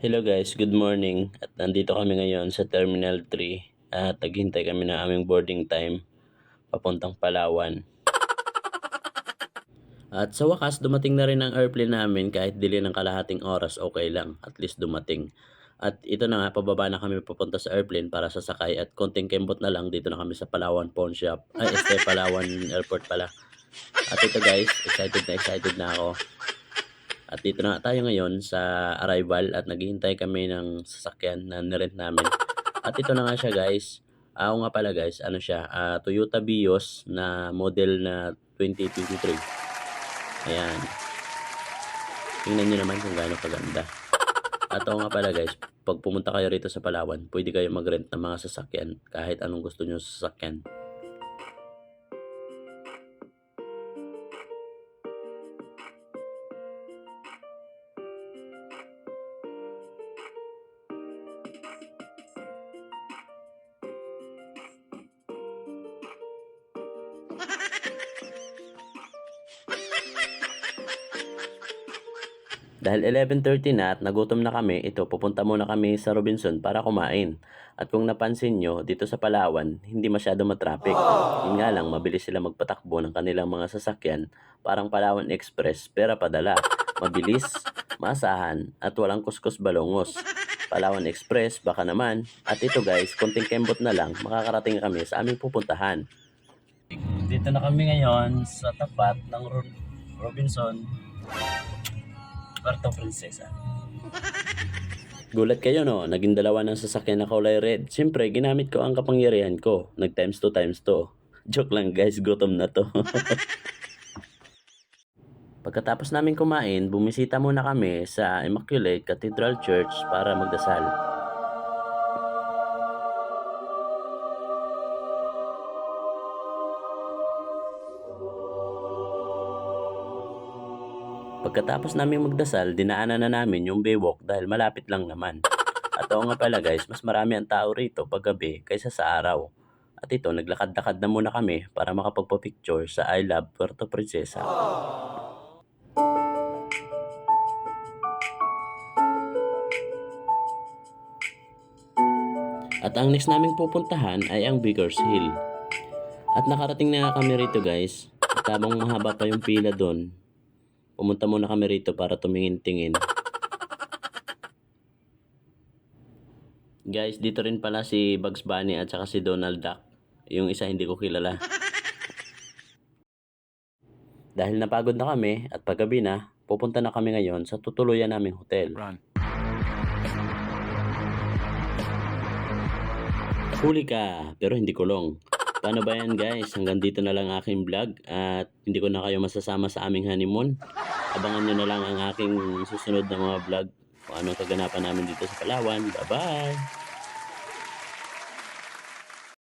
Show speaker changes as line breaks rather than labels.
Hello guys, good morning. At nandito kami ngayon sa Terminal 3 at naghintay kami ng aming boarding time papuntang Palawan. At sa wakas, dumating na rin ang airplane namin kahit delay ng kalahating oras, okay lang. At least dumating. At ito na nga, pababa na kami papunta sa airplane para sasakay at konting kembot na lang dito na kami sa Palawan Pawn Shop. Palawan Airport pala. At ito guys, excited na ako. At dito na tayo ngayon sa arrival at naghihintay kami ng sasakyan na nirent namin. At ito na nga siya guys. Oo nga pala guys, ano siya, Toyota Vios na model na 2023. Ayan. Tingnan nyo naman kung gaano kaganda. At oo nga pala guys, pag pumunta kayo rito sa Palawan, pwede kayo mag-rent ng mga sasakyan kahit anong gusto nyo sa sasakyan. Dahil 11:30 na at nagutom na kami, ito pupunta muna kami sa Robinson para kumain. At kung napansin nyo, dito sa Palawan, hindi masyado matraffic. Yun nga lang, mabilis sila magpatakbo ng kanilang mga sasakyan, parang Palawan Express, pera padala. Mabilis, maasahan, at walang kuskus balongos. Palawan Express, baka naman. At ito guys, konting kembot na lang, makakarating kami sa aming pupuntahan. Dito na kami ngayon sa tapat ng Robinson Puerto Princesa. Gulat kayo no, naging dalawa ng sasakyan na kulay red. Siyempre, ginamit ko ang kapangyarihan ko. Nag times 2. Joke lang guys, gutom na to. Pagkatapos namin kumain, bumisita muna kami sa Immaculate Cathedral Church para magdasal. Pagkatapos namin magdasal, dinaanan na namin yung Baywalk dahil malapit lang naman. At oo nga pala guys, mas marami ang tao rito paggabi kaysa sa araw. At ito, naglakad-lakad na muna kami para makapagpa-picture sa I Love Puerto Princesa. At ang next naming pupuntahan ay ang Biggers Hill. At nakarating na kami rito guys. At habang mahaba pa yung pila doon, pumunta muna kami rito para tumingin-tingin. Guys, dito rin pala si Bugs Bunny at saka si Donald Duck. Yung isa hindi ko kilala. Dahil napagod na kami at paggabi na, pupunta na kami ngayon sa tutuluyan naming hotel. Huli ka, pero hindi kulong. Paano ba yan guys? Hanggang dito na lang aking vlog at hindi ko na kayo masasama sa aming honeymoon. Abangan nyo na lang ang aking susunod na mga vlog kung anong kaganapan namin dito sa Palawan. Bye-bye!